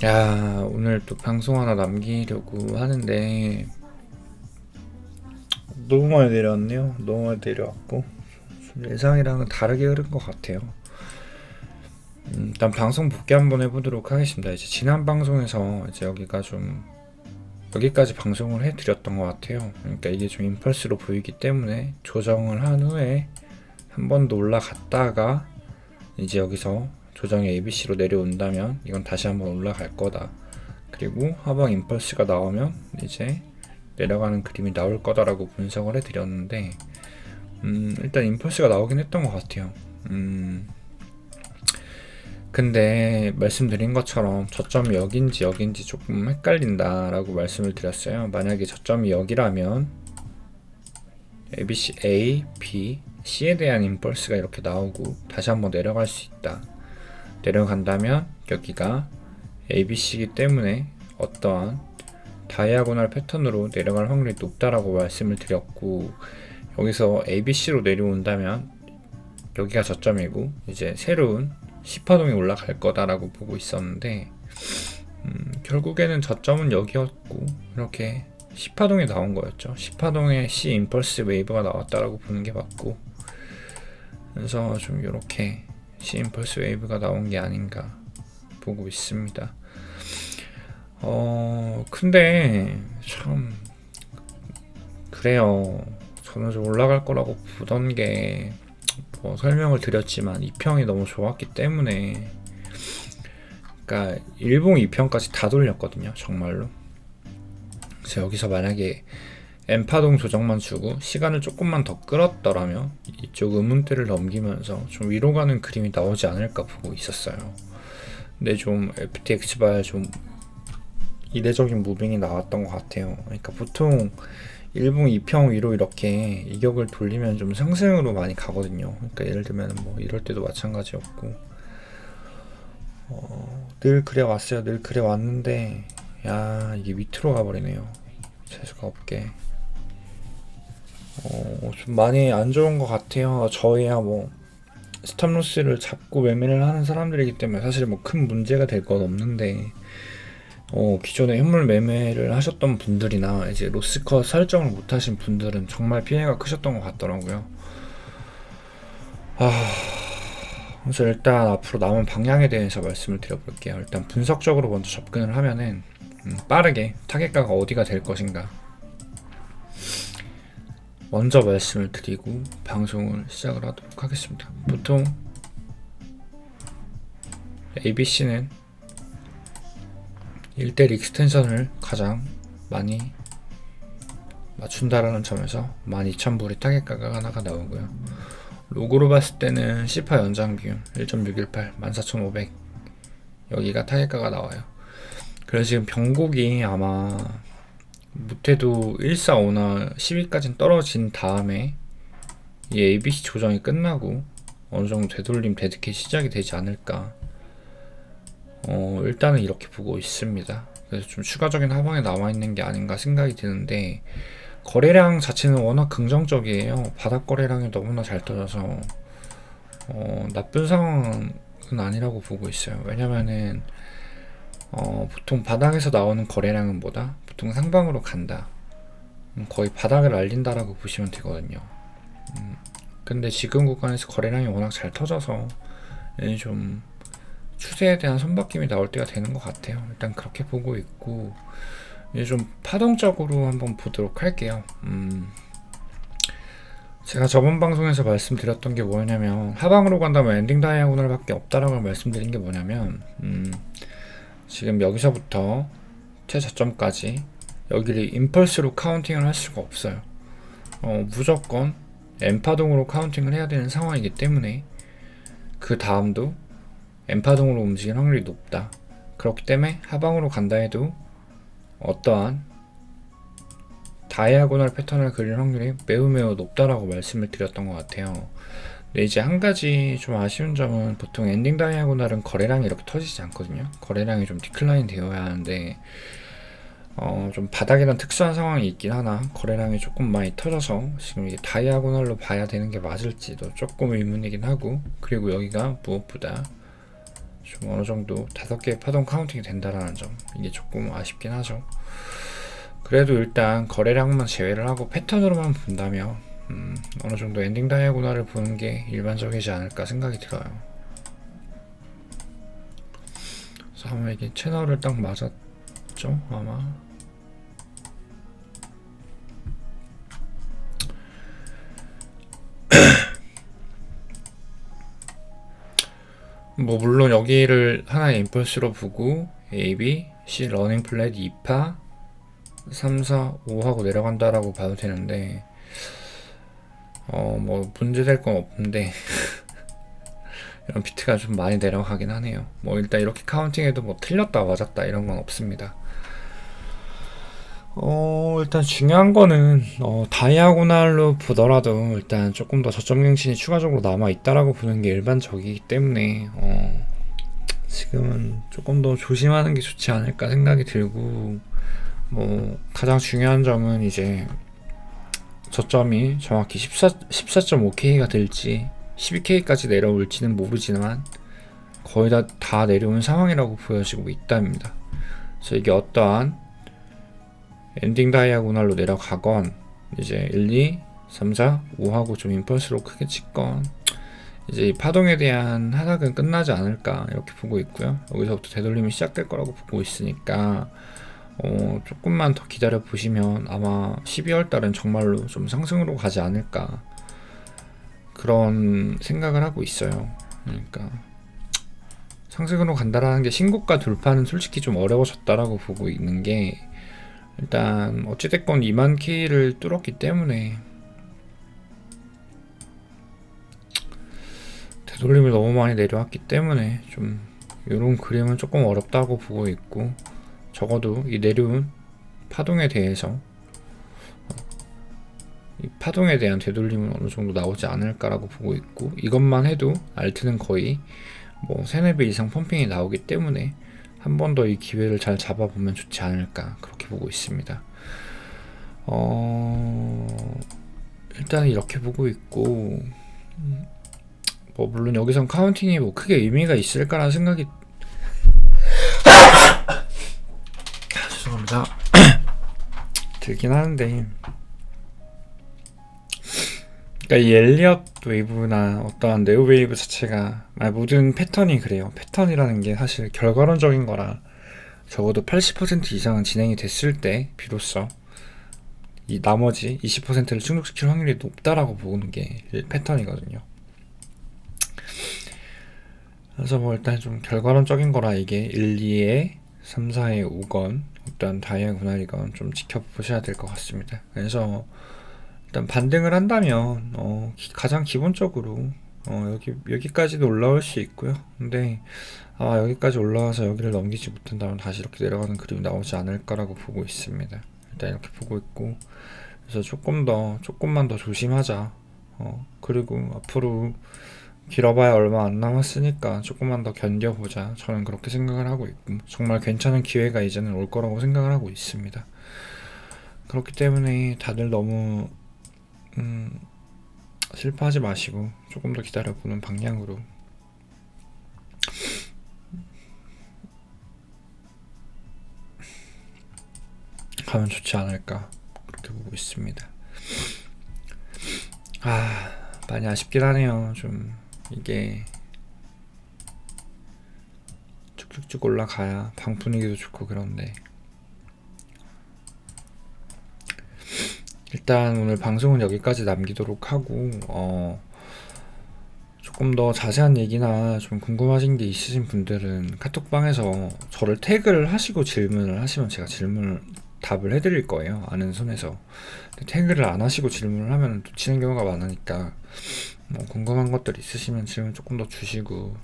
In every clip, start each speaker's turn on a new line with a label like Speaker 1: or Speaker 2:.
Speaker 1: 야, 오늘 또 방송 하나 남기려고 하는데 너무 많이 내려왔네요. 너무 많이 내려왔고 좀 예상이랑은 다르게 흐른 것 같아요. 일단 방송 복귀 한번 해보도록 하겠습니다. 이제 지난 방송에서 이제 여기가 좀 여기까지 방송을 해드렸던 것 같아요. 그러니까 이게 좀 임펄스로 보이기 때문에 조정을 한 후에 한 번 더 올라갔다가 이제 여기서 조정이 ABC로 내려온다면 이건 다시 한번 올라갈 거다. 그리고 하방 임펄스가 나오면 이제 내려가는 그림이 나올 거다라고 분석을 해드렸는데 일단 임펄스가 나오긴 했던 것 같아요. 근데 말씀드린 것처럼 저점이 여긴지 조금 헷갈린다라고 말씀을 드렸어요. 만약에 저점이 여기라면 ABC, A, B, C에 대한 임펄스가 이렇게 나오고 다시 한번 내려갈 수 있다. 내려간다면 여기가 ABC이기 때문에 어떠한 다이아고널 패턴으로 내려갈 확률이 높다라고 말씀을 드렸고, 여기서 ABC로 내려온다면 여기가 저점이고 이제 새로운 C파동이 올라갈 거다라고 보고 있었는데 결국에는 저점은 여기였고 이렇게 C파동이 나온 거였죠. C파동에 C 임펄스 웨이브가 나왔다라고 보는 게 맞고, 그래서 좀 이렇게 C 임펄스 웨이브가 나온 게 아닌가 보고 있습니다. 근데 참 그래요. 저는 좀 올라갈 거라고 보던 게 뭐 설명을 드렸지만 2평이 너무 좋았기 때문에, 그러니까 1봉 2평까지 다 돌렸거든요. 정말로. 그래서 여기서 만약에 N파동 조정만 주고 시간을 조금만 더 끌었더라면 이쪽 음운대를 넘기면서 좀 위로 가는 그림이 나오지 않을까 보고 있었어요. 근데 좀 FTX발 좀 이례적인 무빙이 나왔던 것 같아요. 그러니까 보통 1봉 2평 위로 이렇게 이격을 돌리면 좀 상승으로 많이 가거든요. 그러니까 예를 들면 뭐 이럴 때도 마찬가지였고, 늘 그래 왔어요. 늘 그래 왔는데 야, 이게 밑으로 가버리네요. 재수가 없게. 좀 많이 안 좋은 것 같아요. 저희야 뭐 스탑로스를 잡고 매매를 하는 사람들이기 때문에 사실 뭐 큰 문제가 될 건 없는데, 기존에 현물 매매를 하셨던 분들이나 이제 로스컷 설정을 못 하신 분들은 정말 피해가 크셨던 것 같더라고요. 그래서 일단 앞으로 남은 방향에 대해서 말씀을 드려볼게요. 일단 분석적으로 먼저 접근을 하면은 빠르게 타겟가가 어디가 될 것인가 먼저 말씀을 드리고 방송을 시작을 하도록 하겠습니다. 보통 ABC는 1대1 익스텐션을 가장 많이 맞춘다라는 점에서 12,000불이 타겟가가 하나가 나오고요. 로그로 봤을 때는 C8 연장기준 1.618 14,500 여기가 타겟가가 나와요. 그래서 지금 변곡이 아마 못해도 145나 10위까지는 떨어진 다음에 이 ABC 조정이 끝나고 어느정도 되돌림 데드캣 시작이 되지 않을까. 일단은 이렇게 보고 있습니다. 그래서 좀 추가적인 하방에 남아있는 게 아닌가 생각이 드는데, 거래량 자체는 워낙 긍정적이에요. 바닥 거래량이 너무나 잘 터져서 나쁜 상황은 아니라고 보고 있어요. 왜냐면은 보통 바닥에서 나오는 거래량은 뭐다? 보통 상방으로 간다. 거의 바닥을 알린다라고 보시면 되거든요. 근데 지금 구간에서 거래량이 워낙 잘 터져서 좀 추세에 대한 손바뀜이 나올 때가 되는 것 같아요. 일단 그렇게 보고 있고, 이제 좀 파동적으로 한번 보도록 할게요. 제가 저번 방송에서 말씀드렸던 게 뭐냐면, 하방으로 간다면 엔딩 다이아고널 밖에 없다라고 말씀드린 게 뭐냐면, 지금 여기서부터 최저점까지 여기를 임펄스로 카운팅을 할 수가 없어요. 무조건 N파동으로 카운팅을 해야 되는 상황이기 때문에 그 다음도 N파동으로 움직이는 확률이 높다. 그렇기 때문에 하방으로 간다 해도 어떠한 다이아고널 패턴을 그릴 확률이 매우 높다라고 말씀을 드렸던 것 같아요. 근데 이제 한 가지 좀 아쉬운 점은, 보통 엔딩 다이아고널은 거래량이 이렇게 터지지 않거든요. 거래량이 좀 디클라인 되어야 하는데 좀 바닥이란 특수한 상황이 있긴 하나 거래량이 조금 많이 터져서 지금 이게 다이아고널로 봐야 되는 게 맞을지도 조금 의문이긴 하고, 그리고 여기가 무엇보다 좀 어느 정도 5개의 파동 카운팅이 된다라는 점, 이게 조금 아쉽긴 하죠. 그래도 일단 거래량만 제외를 하고 패턴으로만 본다면 어느 정도 엔딩 다이아고날을 보는 게 일반적이지 않을까 생각이 들어요. 그래서 아마 이게 채널을 딱 맞았죠, 아마. 뭐 물론 여기를 하나의 임펄스로 보고 A, B, C 러닝 플랫 2파 3, 4, 5 하고 내려간다라고 봐도 되는데 뭐 문제될 건 없는데 이런 비트가 좀 많이 내려가긴 하네요. 뭐 일단 이렇게 카운팅해도 뭐 틀렸다 맞았다 이런 건 없습니다. 일단 중요한 거는 다이아고날로 보더라도 일단 조금 더 저점 갱신이 추가적으로 남아 있다라고 보는 게 일반적이기 때문에 지금은 조금 더 조심하는 게 좋지 않을까 생각이 들고, 뭐 가장 중요한 점은 이제 저점이 정확히 14.5K가 될지 12K까지 내려올지는 모르지만 거의 다 내려온 상황이라고 보여지고 있답니다. 그래서 이게 어떠한 엔딩 다이아고날로 내려가건 이제 1, 2, 3, 4, 5하고 좀 임펄스로 크게 찍건 이제 이 파동에 대한 하락은 끝나지 않을까 이렇게 보고 있고요. 여기서부터 되돌림이 시작될 거라고 보고 있으니까 조금만 더 기다려 보시면 아마 12월 달은 정말로 좀 상승으로 가지 않을까 그런 생각을 하고 있어요. 그러니까 상승으로 간다라는 게 신고가 돌파는 솔직히 좀 어려워졌다라고 보고 있는 게, 일단 어찌됐건 2만 K를 뚫었기 때문에 되돌림이 너무 많이 내려왔기 때문에 좀 이런 그림은 조금 어렵다고 보고 있고, 적어도 이 내려온 파동에 대해서 이 파동에 대한 되돌림은 어느 정도 나오지 않을까라고 보고 있고, 이것만 해도 알트는 거의 뭐 3-4배 이상 펌핑이 나오기 때문에 한 번 더 이 기회를 잘 잡아보면 좋지 않을까 그렇게 보고 있습니다. 일단 이렇게 보고 있고, 뭐 물론 여기선 카운팅이 뭐 크게 의미가 있을까라는 생각이 죄송합니다. 들긴 하는데, 그러니까 이 엘리엇 웨이브나 어떠한 네오 웨이브 자체가 모든 패턴이 그래요. 패턴이라는 게 사실 결과론적인 거라 적어도 80% 이상은 진행이 됐을 때 비로소 이 나머지 20%를 충족시킬 확률이 높다라고 보는 게 패턴이거든요. 그래서 뭐 일단 좀 결과론적인 거라 이게 1, 2에 3, 4에 5건 어떤 다이아고날이건 좀 지켜보셔야 될 것 같습니다. 그래서 일단 반등을 한다면 가장 기본적으로 여기까지도 올라올 수 있고요. 근데 아마 여기까지 올라와서 여기를 넘기지 못한다면 다시 이렇게 내려가는 그림이 나오지 않을까라고 보고 있습니다. 일단 이렇게 보고 있고, 그래서 조금만 더 조심하자. 그리고 앞으로 길어봐야 얼마 안 남았으니까 조금만 더 견뎌보자. 저는 그렇게 생각을 하고 있고, 정말 괜찮은 기회가 이제는 올 거라고 생각을 하고 있습니다. 그렇기 때문에 다들 너무 슬퍼하지 마시고 조금 더 기다려보는 방향으로 가면 좋지 않을까 그렇게 보고 있습니다. 많이 아쉽긴 하네요. 좀 이게 쭉쭉쭉 올라가야 방 분위기도 좋고 그런데, 일단 오늘 방송은 여기까지 남기도록 하고, 조금 더 자세한 얘기나 좀 궁금하신 게 있으신 분들은 카톡방에서 저를 태그를 하시고 질문을 하시면 제가 답을 해드릴 거예요. 아는 선에서. 태그를 안 하시고 질문을 하면 놓치는 경우가 많으니까 뭐 궁금한 것들 있으시면 질문 조금 더 주시고,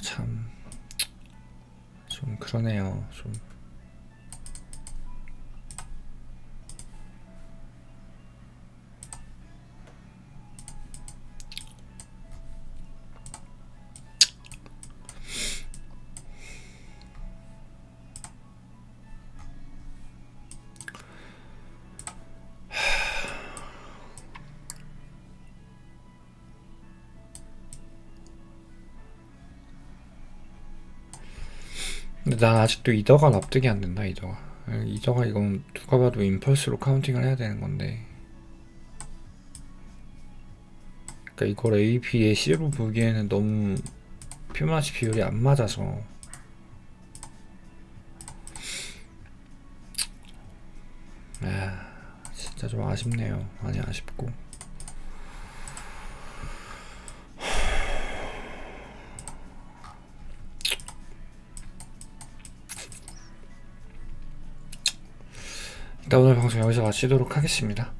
Speaker 1: 참 좀 그러네요. 좀 근데 난 아직도 이더가 납득이 안 된다. 이더가 이건 누가 봐도 임펄스로 카운팅을 해야 되는 건데, 그러니까 이걸 A, B의 C로 보기에는 너무 피보나치 비율이 안 맞아서. 진짜 좀 아쉽네요. 많이 아쉽고. 일단 오늘 방송 여기서 마치도록 하겠습니다.